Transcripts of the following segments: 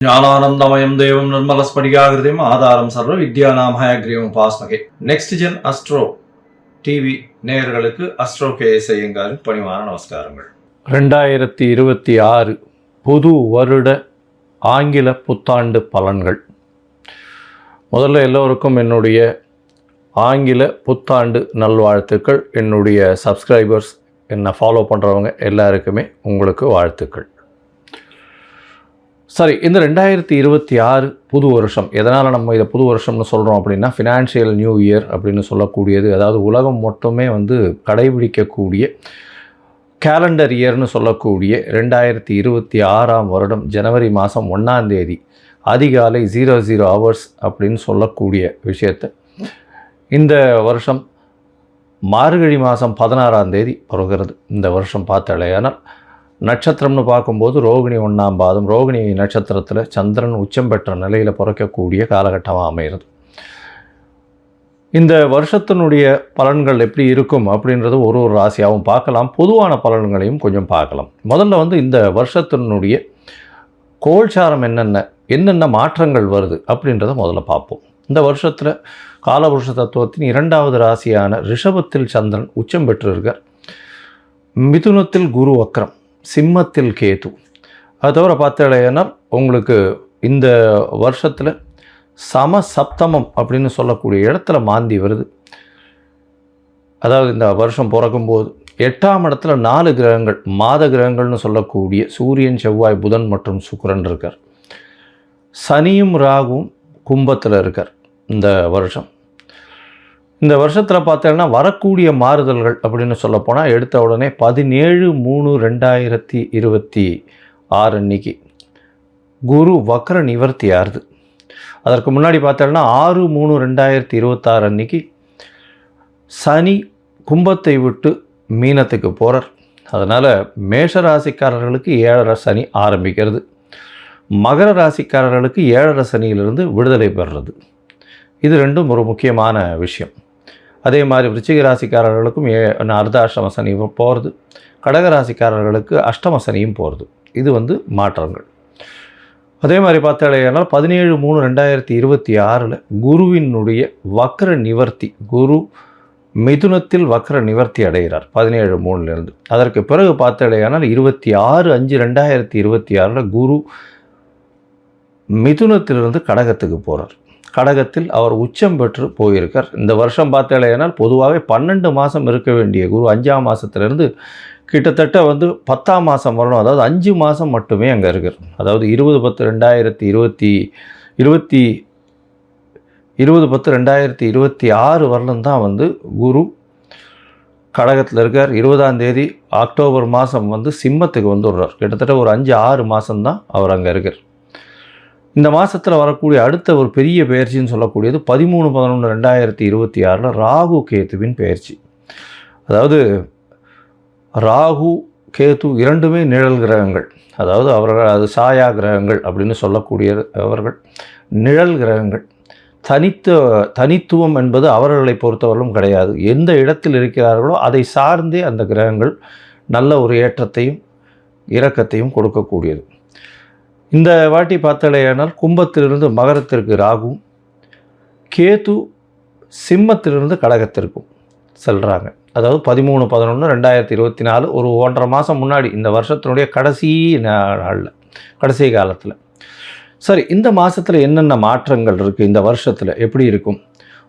ஞானானந்தமயம் தேவம் நிர்மலஸ்படிகாகிருதிம் ஆதாரம் சர்வ வித்யானாம் ஹயக்ரீவம் பாஸ்மகே. நெக்ஸ்ட் ஜென் அஸ்ட்ரோ டிவி நேயர்களுக்கு அஸ்ட்ரோ கேஎஸ் ஐயங்காரின் பணிவான நமஸ்காரங்கள். 2026 புது வருட ஆங்கில புத்தாண்டு பலன்கள். முதல்ல எல்லோருக்கும் என்னுடைய ஆங்கில புத்தாண்டு நல்வாழ்த்துக்கள். என்னுடைய சப்ஸ்கிரைபர்ஸ், என்னை ஃபாலோ பண்ணுறவங்க எல்லாருக்குமே உங்களுக்கு வாழ்த்துக்கள். சரி, இந்த 2026 புது வருஷம், எதனால் நம்ம இதை புது வருஷம்னு சொல்கிறோம் அப்படின்னா, ஃபினான்ஷியல் நியூ இயர் அப்படின்னு சொல்லக்கூடியது, அதாவது உலகம் மொத்தமே கடைபிடிக்கக்கூடிய கேலண்டர் இயர்னு சொல்லக்கூடிய 2026 வருடம் ஜனவரி மாதம் 1ஆம் தேதி அதிகாலை 00 hours அப்படின்னு சொல்லக்கூடிய விஷயத்தை இந்த வருஷம் மார்கழி மாதம் 16ஆம் தேதி பிறகுறது. இந்த வருஷம் பார்த்தாலேயானால் நட்சத்திரம்னு பார்க்கும்போது ரோகிணி 1ஆம் பாதம், ரோகிணி நட்சத்திரத்தில் சந்திரன் உச்சம் பெற்ற நிலையில் பிறக்கக்கூடிய காலகட்டமாக அமைகிறது. இந்த வருஷத்தினுடைய பலன்கள் எப்படி இருக்கும் அப்படின்றது ஒரு ராசியாகவும் பார்க்கலாம், பொதுவான பலன்களையும் கொஞ்சம் பார்க்கலாம். முதல்ல இந்த வருஷத்தினுடைய கோல்சாரம் என்னென்ன மாற்றங்கள் வருது அப்படின்றத முதல்ல பார்ப்போம். இந்த வருஷத்தில் காலபுருஷ தத்துவத்தின் 2வது ராசியான ரிஷபத்தில் சந்திரன் உச்சம் பெற்றிருக்கார். மிதுனத்தில் குரு வக்ரம், சிம்மத்தில் கேது. அது தவிர பார்த்தாலேனா உங்களுக்கு இந்த வருஷத்தில் சமசப்தமம் அப்படின்னு சொல்லக்கூடிய இடத்துல மாந்தி வருது. அதாவது இந்த வருஷம் பிறக்கும்போது 8ஆம் இடத்துல 4 கிரகங்கள், மாத கிரகங்கள்னு சொல்லக்கூடிய சூரியன், செவ்வாய், புதன் மற்றும் சுக்கிரன் இருக்கார். சனியும் ராகுவும் கும்பத்தில் இருக்கார். இந்த வருஷத்தில் பார்த்தீங்கன்னா வரக்கூடிய மாறுதல்கள் அப்படின்னு சொல்லப்போனால், எடுத்த உடனே 17/3/2026 அன்னைக்கு குரு வக்ர நிவர்த்தி ஆறுது. அதற்கு முன்னாடி பார்த்தோன்னா 6/3/2026 அன்னைக்கு சனி கும்பத்தை விட்டு மீனத்துக்கு போகிறார். அதனால் மேஷ ராசிக்காரர்களுக்கு 7.5 சனி ஆரம்பிக்கிறது. மகர ராசிக்காரர்களுக்கு 7.5 சனியிலிருந்து விடுதலை பெறுறது. இது ரெண்டும் ஒரு முக்கியமான விஷயம். அதே மாதிரி விருச்சிக ராசிக்காரர்களுக்கும் அர்த்தாஷ்டம சனி போகிறது. கடக ராசிக்காரர்களுக்கு அஷ்டம சனியும் போகிறது. இது மாற்றங்கள். அதே மாதிரி பார்த்தாலேனால் 17/3/2026 குருவினுடைய வக்ர நிவர்த்தி, குரு மிதுனத்தில் வக்ர நிவர்த்தி அடைகிறார் 17/3 அதற்கு பிறகு பார்த்தாலேனால் 26/5/2026 குரு மிதுனத்திலிருந்து கடகத்துக்கு போகிறார். கடகத்தில் அவர் உச்சம் பெற்று போயிருக்கார். இந்த வருஷம் பார்த்தாலேனால் பொதுவாகவே 12 மாதம் இருக்க வேண்டிய குரு 5ஆம் மாதத்துலேருந்து கிட்டத்தட்ட 10ஆம் மாதம் வரணும். அதாவது 5 மாதம் மட்டுமே அங்கே இருக்கார். அதாவது 20/10/2026 வரலும் தான் குரு கடகத்தில் இருக்கார். 20ஆம் தேதி அக்டோபர் மாதம் சிம்மத்துக்கு வந்துடுறார். கிட்டத்தட்ட ஒரு 5-6 மாதம்தான் அவர் அங்கே இருக்கார். இந்த மாதத்தில் வரக்கூடிய அடுத்த ஒரு பெரிய பெயர்ச்சின்னு சொல்லக்கூடியது 13/11/2026 ராகு கேத்துவின் பெயர்ச்சி. அதாவது ராகு கேத்து இரண்டுமே நிழல் கிரகங்கள். அதாவது அது சாயா கிரகங்கள் அப்படின்னு சொல்லக்கூடிய அவர்கள் நிழல் கிரகங்கள். தனித்துவம் என்பது அவர்களை பொறுத்தவரையிலும் கிடையாது. எந்த இடத்தில் இருக்கிறார்களோ அதை சார்ந்தே அந்த கிரகங்கள் நல்ல ஒரு ஏற்றத்தையும் இரக்கத்தையும் கொடுக்கக்கூடியது. இந்த வாட்டி பார்த்தாலேயானால் கும்பத்திலிருந்து மகரத்திற்கு ராகுவும், கேது சிம்மத்திலிருந்து கடகத்திற்கும் செல்கிறாங்க. அதாவது 13/11/2024 ஒரு 1.5 மாதம் முன்னாடி, இந்த வருஷத்தினுடைய கடைசி நாளில், கடைசி காலத்தில். சரி, இந்த மாதத்தில் என்னென்ன மாற்றங்கள் இருக்குது, இந்த வருஷத்தில் எப்படி இருக்கும்,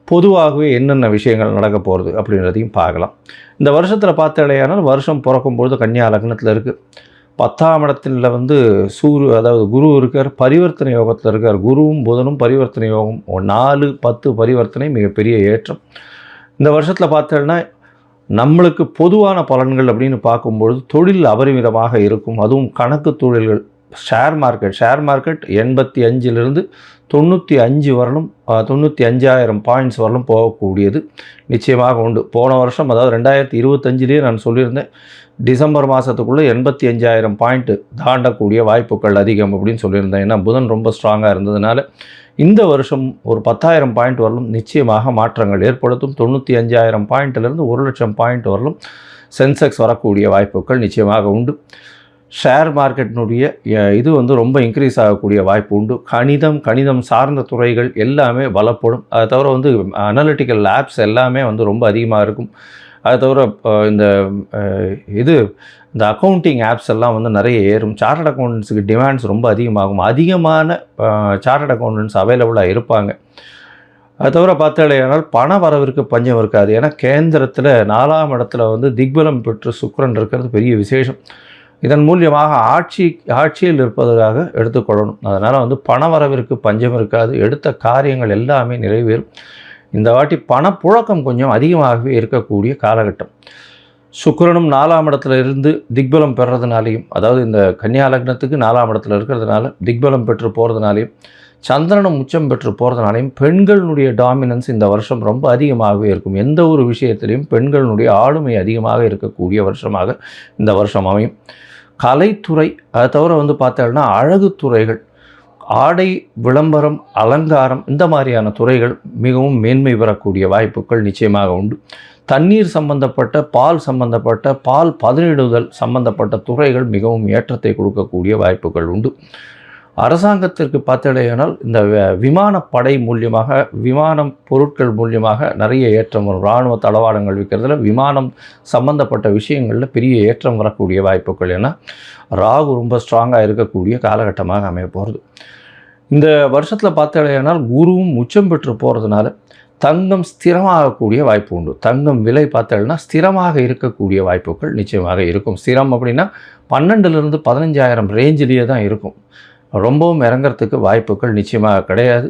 பொதுவாகவே என்னென்ன விஷயங்கள் நடக்க போகிறது அப்படின்றதையும் பார்க்கலாம். இந்த வருஷத்தில் பார்த்தாலேயானால் வருஷம் பிறக்கும்பொழுது கன்னியா லக்னத்தில் இருக்குது. 10ஆம் இடத்தில் அதாவது குரு இருக்கார், பரிவர்த்தனை யோகத்தில் இருக்கார். குருவும் புதனும் பரிவர்த்தனை யோகம், 4-10 பரிவர்த்தனை மிகப்பெரிய ஏற்றம். இந்த வருஷத்தில் பார்த்தோன்னா நம்மளுக்கு பொதுவான பலன்கள் அப்படின்னு பார்க்கும்பொழுது தொழில் அபரிமிதமாக இருக்கும். அதுவும் கணக்கு தொழில்கள், ஷேர் மார்க்கெட் 85 95 வரலும் 95,000 பாயிண்ட்ஸ் வரலும் போகக்கூடியது நிச்சயமாக உண்டு. போன வருஷம், அதாவது 2025 நான் சொல்லியிருந்தேன், டிசம்பர் மாதத்துக்குள்ளே 85,000 பாயிண்ட்டு தாண்டக்கூடிய வாய்ப்புகள் அதிகம் அப்படின்னு சொல்லியிருந்தேன். ஏன்னா புதன் ரொம்ப ஸ்ட்ராங்காக இருந்ததுனால இந்த வருஷம் ஒரு 10,000 பாயிண்ட் வரலும் நிச்சயமாக மாற்றங்கள் ஏற்படுத்தும். 95,000 பாயிண்ட்டிலிருந்து 1,00,000 பாயிண்ட் வரலும் சென்செக்ஸ் வரக்கூடிய வாய்ப்புகள் நிச்சயமாக உண்டு. ஷேர் மார்க்கெட்டினுடைய இது வந்து ரொம்ப இன்க்ரீஸ் ஆகக்கூடிய வாய்ப்பு உண்டு. கணிதம் சார்ந்த துறைகள் எல்லாமே பலப்படும். அதை தவிர வந்து அனலிட்டிக்கல் லேப்ஸ் எல்லாமே வந்து ரொம்ப அதிகமாக இருக்கும். அதை தவிர இந்த அக்கௌண்டிங் ஆப்ஸ் எல்லாம் வந்து நிறைய ஏறும். சார்ட்டர்ட் அக்கௌண்டன்ஸுக்கு டிமாண்ட்ஸ் ரொம்ப அதிகமாகும். அதிகமான சார்ட்டர்ட் அக்கௌண்டன்ஸ் அவைலபிளாக இருப்பாங்க. அது தவிர பார்த்தாலேயானால் பண வரவிற்கு பஞ்சம் இருக்காது. ஏன்னா கேந்திரத்தில் 4ஆம் இடத்துல வந்து திக்பலம் பெற்று சுக்கிரன் இருக்கிறது பெரிய விசேஷம். இதன் மூலியமாக ஆட்சியில் இருப்பதாக எடுத்துக்கொள்ளணும். அதனால் வந்து பண வரவிற்கு பஞ்சம் இருக்காது. எடுத்த காரியங்கள் எல்லாமே நிறைவேறும். இந்த வாட்டி பணப்புழக்கம் கொஞ்சம் அதிகமாகவே இருக்கக்கூடிய காலகட்டம். சுக்கிரனும் 4ஆம் இடத்துல இருந்து திக்பலம் பெறதுனாலையும், அதாவது இந்த கன்னியா லக்னத்துக்கு 4ஆம் இடத்துல இருக்கிறதுனால திக்பலம் பெற்று போகிறதுனாலையும், சந்திரனும் உச்சம் பெற்று போகிறதுனாலையும் பெண்களுடைய டாமினன்ஸ் இந்த வருஷம் ரொம்ப அதிகமாகவே இருக்கும். எந்த ஒரு விஷயத்திலையும் பெண்களுடைய ஆளுமை அதிகமாக இருக்கக்கூடிய வருஷமாக இந்த வருஷம் அமையும். கலைத்துறை, அதை தவிர வந்து பார்த்தோம்னா அழகு துறைகள், ஆடை விளம்பரம், அலங்காரம், இந்த மாதிரியான துறைகள் மிகவும் மேன்மை பெறக்கூடிய வாய்ப்புகள் நிச்சயமாக உண்டு. தண்ணீர் சம்பந்தப்பட்ட, பால் பதனிடுதல் சம்பந்தப்பட்ட துறைகள் மிகவும் ஏற்றத்தை கொடுக்கக்கூடிய வாய்ப்புகள் உண்டு. அரசாங்கத்திற்கு பார்த்தடையானால் இந்த விமானப்படை மூலியமாக, விமானம் பொருட்கள் மூலியமாக நிறைய ஏற்றம் வரும். இராணுவ தளவாடங்கள் விற்கிறதுல விமானம் சம்பந்தப்பட்ட விஷயங்களில் பெரிய ஏற்றம் வரக்கூடிய வாய்ப்புகள். ஏன்னா ராகு ரொம்ப ஸ்ட்ராங்காக இருக்கக்கூடிய காலகட்டமாக அமைய போகிறது. இந்த வருஷத்தில் பார்த்தடையானால் குருவும் உச்சம் பெற்று போகிறதுனால தங்கம் ஸ்திரமாகக்கூடிய வாய்ப்பு உண்டு. தங்கம் விலை பார்த்தோம்னா ஸ்திரமாக இருக்கக்கூடிய வாய்ப்புகள் நிச்சயமாக இருக்கும். ஸ்திரம் அப்படின்னா 12,000 to 15,000 ரேஞ்சிலேயே தான் இருக்கும். ரொம்பவும் இறங்கிறதுக்கு வாய்ப்புகள் நிச்சயமாக கிடையாது.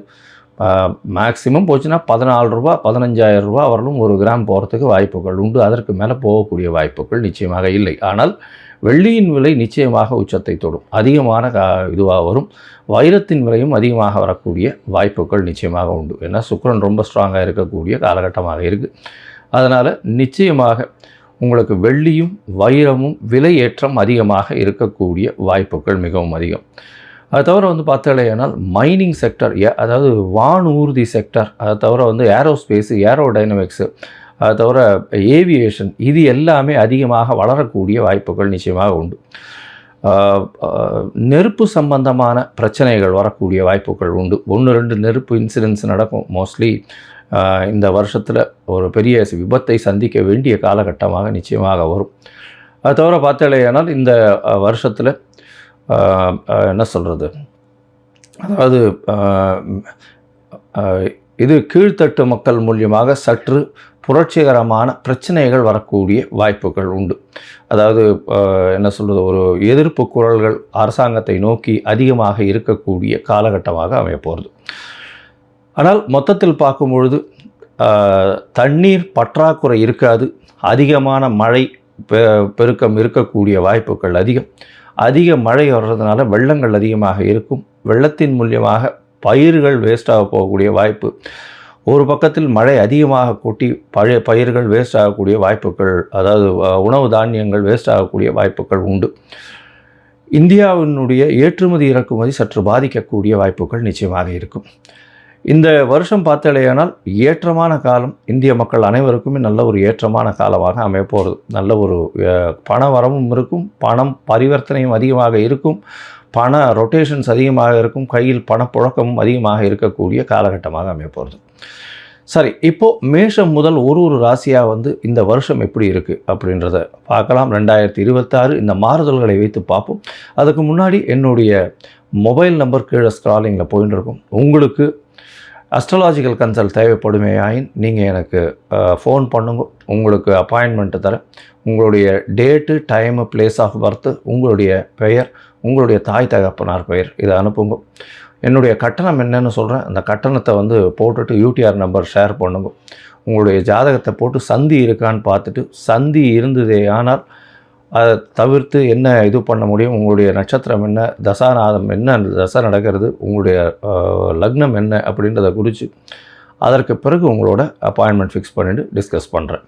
மேக்ஸிமம் போச்சுன்னா 14 ரூபா 15,000 ரூபா வரலும் 1 கிராம் போகிறதுக்கு வாய்ப்புகள் உண்டு. அதற்கு மேலே போகக்கூடிய வாய்ப்புகள் நிச்சயமாக இல்லை. ஆனால் வெள்ளியின் விலை நிச்சயமாக உச்சத்தை தொடும், அதிகமான இதுவாக வரும். வைரத்தின் விலையும் அதிகமாக வரக்கூடிய வாய்ப்புகள் நிச்சயமாக உண்டு. ஏன்னா சுக்கிரன் ரொம்ப ஸ்ட்ராங்காக இருக்கக்கூடிய காலகட்டமாக இருக்குது. அதனால் நிச்சயமாக உங்களுக்கு வெள்ளியும் வைரமும் விலை ஏற்றம் அதிகமாக இருக்கக்கூடிய வாய்ப்புகள் மிகவும் அதிகம். அது தவிர வந்து பார்த்தாலேயானால் மைனிங் செக்டர், அதாவது வானூர்தி செக்டர், அதை தவிர வந்து ஏரோஸ்பேஸு, ஏரோடைனமிக்ஸு, அது தவிர ஏவியேஷன், இது எல்லாமே அதிகமாக வளரக்கூடிய வாய்ப்புகள் நிச்சயமாக உண்டு. நெருப்பு சம்பந்தமான பிரச்சனைகள் வரக்கூடிய வாய்ப்புகள் உண்டு. 1-2 நெருப்பு இன்சிடென்ட்ஸ் நடக்கும். மோஸ்ட்லி இந்த வருஷத்தில் ஒரு பெரிய விபத்தை சந்திக்க வேண்டிய காலகட்டமாக நிச்சயமாக வரும். அது தவிர பார்த்தாலேயானால் இந்த வருஷத்தில் என்ன சொல்கிறது, அதாவது இது கீழ்த்தட்டு மக்கள் மூலியமாக சற்று புரட்சிகரமான பிரச்சனைகள் வரக்கூடிய வாய்ப்புகள் உண்டு. அதாவது என்ன சொல்கிறது, ஒரு எதிர்ப்பு குரல்கள் அரசாங்கத்தை நோக்கி அதிகமாக இருக்கக்கூடிய காலகட்டமாக அமையப்போகிறது. ஆனால் மொத்தத்தில் பார்க்கும் பொழுது தண்ணீர் பற்றாக்குறை இருக்காது. அதிகமான மழை பெருக்கம் இருக்கக்கூடிய வாய்ப்புகள் அதிக மழை வர்றதுனால வெள்ளங்கள் அதிகமாக இருக்கும். வெள்ளத்தின் மூலியமாக பயிர்கள் வேஸ்டாக போகக்கூடிய வாய்ப்பு. ஒரு பக்கத்தில் மழை அதிகமாக கொட்டி பயிர்கள் வேஸ்ட் ஆகக்கூடிய வாய்ப்புகள், அதாவது உணவு தானியங்கள் வேஸ்ட் ஆகக்கூடிய வாய்ப்புகள் உண்டு. இந்தியாவினுடைய ஏற்றுமதி இறக்குமதி சற்று பாதிக்கக்கூடிய வாய்ப்புகள் நிச்சயமாக இருக்கும். இந்த வருஷம் பார்த்தாலேயானால் ஏற்றமான காலம். இந்திய மக்கள் அனைவருக்குமே நல்ல ஒரு ஏற்றமான காலமாக அமையப்போகிறது. நல்ல ஒரு பண வரவும் இருக்கும், பணம் பரிவர்த்தனையும் அதிகமாக இருக்கும், பண ரொட்டேஷன்ஸ் அதிகமாக இருக்கும், கையில் பணப்புழக்கமும் அதிகமாக இருக்கக்கூடிய காலகட்டமாக அமையப்போகிறது. சரி, இப்போது மேஷம் முதல் ஒரு ராசியாக வந்து இந்த வருஷம் எப்படி இருக்குது அப்படின்றத பார்க்கலாம். 2026 இந்த மாறுதல்களை வைத்து பார்ப்போம். அதுக்கு முன்னாடி என்னுடைய மொபைல் நம்பர் கீழே ஸ்க்ராலிங்கில் போயின்னு இருக்கும். உங்களுக்கு அஸ்ட்ராலாஜிக்கல் கன்சல்ட் தேவைப்படுமேயாயின் நீங்கள் எனக்கு ஃபோன் பண்ணுங்க. உங்களுக்கு அப்பாயின்மெண்ட்டு தரேன். உங்களுடைய date, time, place of birth, உங்களுடைய பெயர், உங்களுடைய தாய் தகப்பனார் பெயர், இதை அனுப்புங்க. என்னுடைய கட்டணம் என்னன்னு சொல்கிறேன். அந்த கட்டணத்தை வந்து போட்டுட்டு யூடிஆர் நம்பர் ஷேர் பண்ணுங்க. உங்களுடைய ஜாதகத்தை போட்டு சந்தி இருக்கான்னு பார்த்துட்டு, சந்தி இருந்ததே ஆனால் அதை தவிர்த்து என்ன இது பண்ண முடியும், உங்களுடைய நட்சத்திரம் என்ன, தசாநாதம் என்ன, தசை நடக்கிறது, உங்களுடைய லக்னம் என்ன அப்படின்றத குறித்து அதற்கு பிறகு உங்களோட அப்பாயின்மெண்ட் ஃபிக்ஸ் பண்ணிவிட்டு டிஸ்கஸ் பண்ணுறேன்.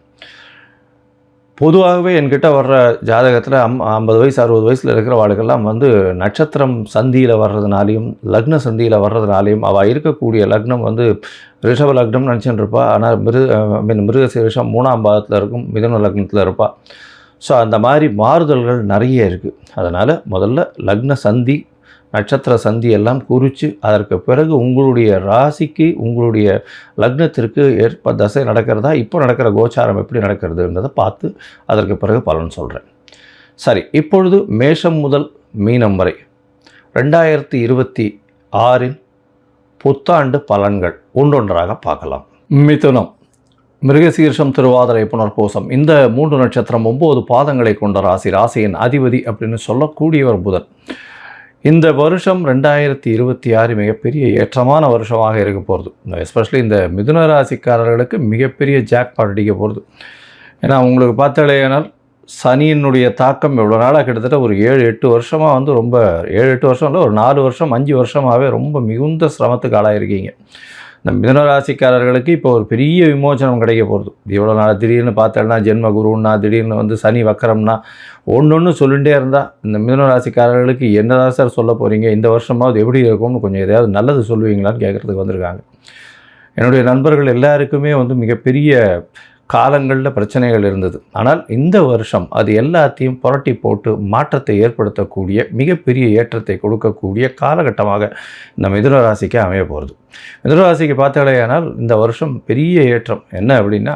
பொதுவாகவே என்கிட்ட வர்ற ஜாதகத்தில் 50 வயசு 60 வயசில் இருக்கிற வாழ்க்கெல்லாம் வந்து நட்சத்திரம் சந்தியில் வர்றதுனாலையும் லக்ன சந்தியில் வர்றதுனாலையும் அவள் இருக்கக்கூடிய லக்னம் வந்து ரிஷப லக்னம்னு நினச்சிட்டு இருப்பாள். ஆனால் மிருகசீரிஷம் 3ஆம் பாதத்தில் இருக்கும், மிதுன லக்னத்தில் இருப்பாள். ஸோ அந்த மாதிரி மாறுதல்கள் நிறைய இருக்குது. அதனால் முதல்ல லக்ன சந்தி நட்சத்திர சந்தி எல்லாம் குறித்து அதற்கு பிறகு உங்களுடைய ராசிக்கு உங்களுடைய லக்னத்திற்கு ஏற்ப தசை நடக்கிறதா, இப்போ நடக்கிற கோச்சாரம் எப்படி நடக்கிறதுன்றதை பார்த்து அதற்கு பிறகு பலன் சொல்கிறேன். சரி, இப்பொழுது மேஷம் முதல் மீனம் வரை 2026 புத்தாண்டு பலன்கள் ஒன்றொன்றாக பார்க்கலாம். மிதுனம், மிருகசீர்ஷம், திருவாதிரை, புனர்பூசம் இந்த 3 நட்சத்திரம் 9 பாதங்களை கொண்ட ராசி. ராசியின் அதிபதி அப்படின்னு சொல்லக்கூடியவர் புதன். இந்த வருஷம் 2026 மிகப்பெரிய ஏற்றமான வருஷமாக இருக்க போகிறது. எஸ்பெஷலி இந்த மிதுன ராசிக்காரர்களுக்கு மிகப்பெரிய ஜாக்பாட் அடிக்க போகிறது. ஏன்னா உங்களுக்கு பார்த்தாலேனால் சனியினுடைய தாக்கம் எவ்வளோ நாளாக கிட்டத்தட்ட ஒரு 7-8 வருஷமாக வந்து ரொம்ப 7-8 வருஷம் இல்லை, ஒரு 4 வருஷம் 5 வருஷமாகவே ரொம்ப மிகுந்த சிரமத்துக்கு ஆளாயிருக்கீங்க. இந்த மிதுன ராசிக்காரர்களுக்கு இப்போ ஒரு பெரிய விமோச்சனம் கிடைக்க போகிறது. இவ்வளோ நாள் திடீர்னு பார்த்தோன்னா ஜென்ம குருன்னா, திடீர்னு வந்து சனி வக்கரம்னா ஒன்று சொல்லிகிட்டே இருந்தால் இந்த மிதுன ராசிக்காரர்களுக்கு என்னதான் சார் சொல்ல போகிறீங்க, இந்த வருஷமாவது எப்படி இருக்கும்னு கொஞ்சம் எதையாவது நல்லது சொல்லுவீங்களான்னு கேட்குறதுக்கு வந்திருக்காங்க. என்னுடைய நண்பர்கள் எல்லாருக்குமே வந்து மிகப்பெரிய காலங்களில் பிரச்சனைகள் இருந்தது. ஆனால் இந்த வருஷம் அது எல்லாத்தையும் புரட்டி போட்டு மாற்றத்தை ஏற்படுத்தக்கூடிய மிகப்பெரிய ஏற்றத்தை கொடுக்கக்கூடிய காலகட்டமாக இந்த மிதுன ராசிக்கு அமைய போகிறது. மிதுன ராசிக்கு பார்த்தாலேயானால் இந்த வருஷம் பெரிய ஏற்றம் என்ன அப்படின்னா,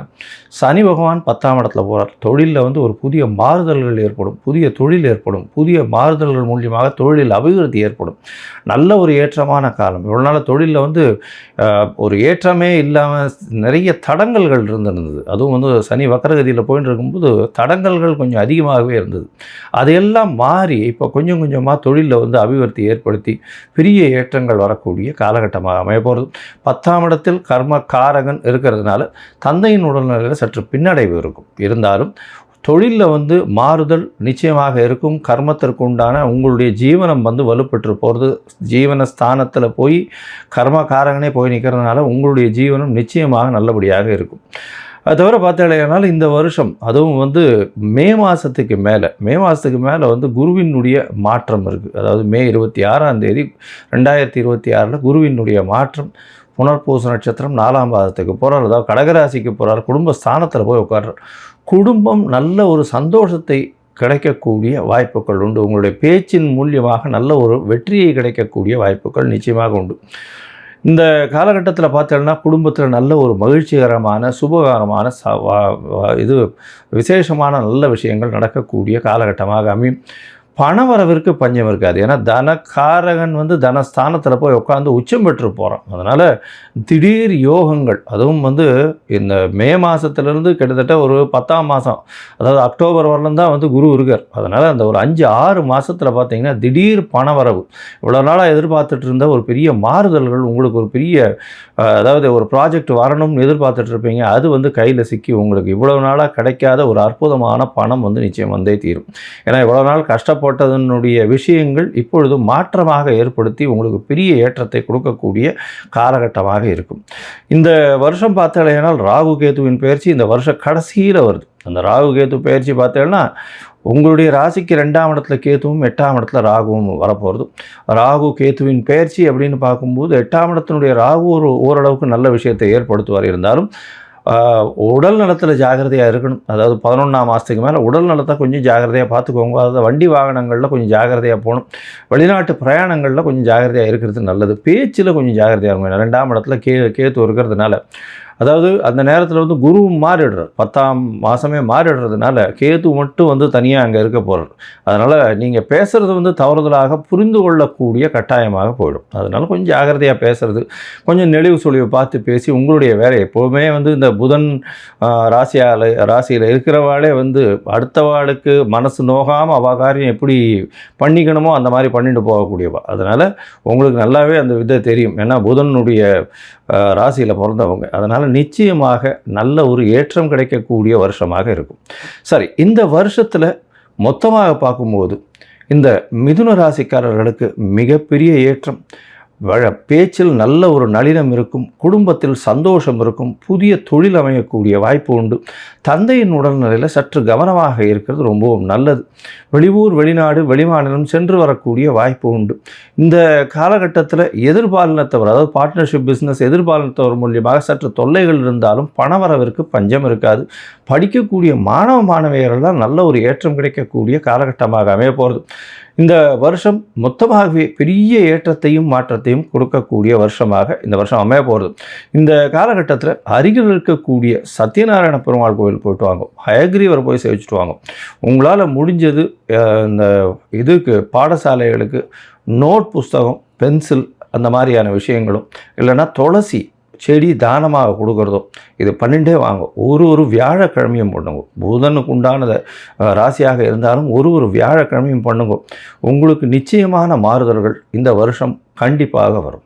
சனி பகவான் 10ஆம் இடத்துல போகிறார். தொழிலில் வந்து ஒரு புதிய மாறுதல்கள் ஏற்படும், புதிய தொழில் ஏற்படும், புதிய மாறுதல்கள் மூலியமாக தொழிலில் அபிவிருத்தி ஏற்படும். நல்ல ஒரு ஏற்றமான காலம். இவ்வளோ நாள் தொழிலில் வந்து ஒரு ஏற்றமே இல்லாமல் நிறைய தடங்கல்கள் இருந்திருந்தது. அதுவும் வந்து சனி வக்கரகதியில் போயிட்டு இருக்கும்போது தடங்கல்கள் கொஞ்சம் அதிகமாகவே இருந்தது. அதையெல்லாம் மாறி இப்போ கொஞ்சம் கொஞ்சமாக தொழிலில் வந்து அபிவிருத்தி ஏற்படுத்தி பெரிய ஏற்றங்கள் வரக்கூடிய காலகட்டமாக அமைய போகிறது. 10ஆம் இடத்தில் கர்ம காரகன் இருக்கிறதுனால தந்தையின் உடல்நிலையில் சற்று பின்னடைவு இருக்கும். இருந்தாலும் தொழிலில் வந்து மாறுதல் நிச்சயமாக இருக்கும். கர்மத்திற்கு உண்டான உங்களுடைய ஜீவனம் வந்து வலுப்பெற்று போகிறது. ஜீவன ஸ்தானத்தில் போய் கர்மகாரகனே போய் நிற்கிறதுனால உங்களுடைய ஜீவனம் நிச்சயமாக நல்லபடியாக இருக்கும். அது தவிர பார்த்தாலேனால் இந்த வருஷம் அதுவும் வந்து மே மாதத்துக்கு மேலே வந்து குருவினுடைய மாற்றம் இருக்குது. அதாவது மே 26ஆம் தேதி 2026 குருவினுடைய மாற்றம் புனர்பூச நட்சத்திரம் 4ஆம் பாதத்துக்கு போகிறார். அதாவது கடகராசிக்கு போகிறார். குடும்ப ஸ்தானத்தில் போய் உட்கார்றார். குடும்பம் நல்ல ஒரு சந்தோஷத்தை கிடைக்கக்கூடிய வாய்ப்புகள் உண்டு. உங்களுடைய பேச்சின் மூலியமாக நல்ல ஒரு வெற்றியை கிடைக்கக்கூடிய வாய்ப்புகள் நிச்சயமாக உண்டு. இந்த காலகட்டத்தில் பார்த்தோன்னா குடும்பத்தில் நல்ல ஒரு மகிழ்ச்சிகரமான சுபகாரமான விசேஷமான நல்ல விஷயங்கள் நடக்கக்கூடிய காலகட்டமாக அமையும். பணவரவிற்கு பஞ்சம் இருக்காது. ஏன்னா தனக்காரகன் வந்து தனஸ்தானத்தில் போய் உட்காந்து உச்சம் பெற்று போகிறான். அதனால் திடீர் யோகங்கள், அதுவும் வந்து இந்த மே மாதத்துலேருந்து கிட்டத்தட்ட ஒரு 10ஆம் மாதம், அதாவது அக்டோபர் வரலும் தான் வந்து குரு இருக்கார். அதனால் அந்த ஒரு 5-6 மாதத்தில் பார்த்தீங்கன்னா திடீர் பணவரவு, இவ்வளோ நாளாக எதிர்பார்த்துட்டு இருந்த ஒரு பெரிய மாறுதல்கள், உங்களுக்கு ஒரு பெரிய அதாவது ஒரு ப்ராஜெக்ட் வரணும்னு எதிர்பார்த்துட்டு இருப்பீங்க, அது வந்து கையில் சிக்கி உங்களுக்கு இவ்வளோ நாளாக கிடைக்காத ஒரு அற்புதமான பணம் வந்து நிச்சயம் வந்தே தீரும். ஏன்னா இவ்வளோ நாள் கஷ்டப்பட்டதனுடைய விஷயங்கள் இப்பொழுது மாற்றமாக ஏற்படுத்தி உங்களுக்கு பெரிய ஏற்றத்தை கொடுக்கக்கூடிய காலகட்டமாக இருக்கும். இந்த வருஷம் பார்த்தீங்கன்னா ராகு கேதுவின் பயிற்சி இந்த வருஷம் கடைசியில் வருது. அந்த ராகு கேது பயிற்சி பார்த்தீங்கன்னா உங்களுடைய ராசிக்கு 2ஆம் இடத்துல கேதுவும் 8ஆம் இடத்துல ராகுவும் வரப்போகிறது. ராகு கேதுவின் பயிற்சி அப்படின்னு பார்க்கும்போது 8ஆம் இடத்தினுடைய ராகு ஓரளவுக்கு நல்ல விஷயத்தை ஏற்படுத்துவார். இருந்தாலும் உடல் நலத்தில் ஜாகிரதையாக இருக்கணும். அதாவது 11ஆம் மாதத்துக்கு மேலே உடல் நலத்தை கொஞ்சம் ஜாகிரதையாக பார்த்துக்கோங்க. அதாவது வண்டி வாகனங்களில் கொஞ்சம் ஜாகிரதையாக போகணும். வெளிநாட்டு பிரயாணங்களில் கொஞ்சம் ஜாகிரதையாக இருக்கிறது நல்லது. பேச்சில் கொஞ்சம் ஜாகிரதையாக இருக்கும். 2ஆம் இடத்துல கேத்து இருக்கிறதுனால, அதாவது அந்த நேரத்தில் வந்து குரு மாறிடுறார். 10ஆம் மாதமே மாறிடுறதுனால கேது மட்டும் வந்து தனியாக அங்கே இருக்க போகிறார். அதனால் நீங்கள் பேசுகிறது வந்து தவறுதலாக புரிந்து கொள்ளக்கூடிய கட்டாயமாக போயிடும். அதனால் கொஞ்சம் ஜாகிரதையாக பேசுகிறது, கொஞ்சம் நெளிவு சுழிவை பார்த்து பேசி உங்களுடைய வேலை எப்போவுமே வந்து இந்த புதன் ராசியில் இருக்கிறவாளே வந்து அடுத்தவாளுக்கு மனசு நோகாமல் அவ காரியம் எப்படி பண்ணிக்கணுமோ அந்த மாதிரி பண்ணிட்டு போகக்கூடியவா. அதனால் உங்களுக்கு நல்லாவே அந்த விதை தெரியும். ஏன்னா புதனுடைய ராசியில் பிறந்தவங்க. அதனால் நிச்சயமாக நல்ல ஒரு ஏற்றம் கிடைக்கக்கூடிய வருஷமாக இருக்கும். சரி, இந்த வருஷத்தில் மொத்தமாக பார்க்கும்போது இந்த மிதுன ராசிக்காரர்களுக்கு மிகப்பெரிய ஏற்றம். பேச்சில் நல்ல ஒரு நளினம் இருக்கும், குடும்பத்தில் சந்தோஷம் இருக்கும், புதிய தொழில் அமையக்கூடிய வாய்ப்பு உண்டு. தந்தையின் உடல்நிலையில் சற்று கவனமாக இருக்கிறது ரொம்பவும் நல்லது. வெளியூர், வெளிநாடு, வெளிமாநிலம் சென்று வரக்கூடிய வாய்ப்பு உண்டு. இந்த காலகட்டத்தில் எதிர்பாலினத்தவர், அதாவது பார்ட்னர்ஷிப் பிஸ்னஸ் எதிர்பாலினத்தவர் மூலியமாக சற்று தொல்லைகள் இருந்தாலும் பணவரவிற்கு பஞ்சம் இருக்காது. படிக்கக்கூடிய மாணவ மாணவியர்கள்லாம் நல்ல ஒரு ஏற்றம் கிடைக்கக்கூடிய காலகட்டமாக அமைய போகிறது. இந்த வருஷம் மொத்தமாகவே பெரிய ஏற்றத்தையும் மாற்றத்தையும் கொடுக்கக்கூடிய வருஷமாக இந்த வருஷம் அமைய போகிறது. இந்த காலகட்டத்தில் அருகில் இருக்கக்கூடிய சத்யநாராயண பெருமாள் கோவில் போயிட்டு வாங்க, ஹயக்ரீவரை போய் சேவிச்சுட்டு வாங்க. உங்களால் முடிஞ்சது இந்த இதுக்கு பாடசாலைகளுக்கு நோட் புஸ்தகம், பென்சில் அந்த மாதிரியான விஷயங்களும், இல்லைன்னா துளசி செடி தானமாக கொடுக்குறதோ இது பண்ணிகிட்டே வாங்க. ஒரு வியாழக்கிழமையும் பண்ணுங்க. புதனுக்கு உண்டானத ராசியாக இருந்தாலும் ஒரு வியாழக்கிழமையும் பண்ணுங்க. உங்களுக்கு நிச்சயமான மாறுதல்கள் இந்த வருஷம் கண்டிப்பாக வரும்.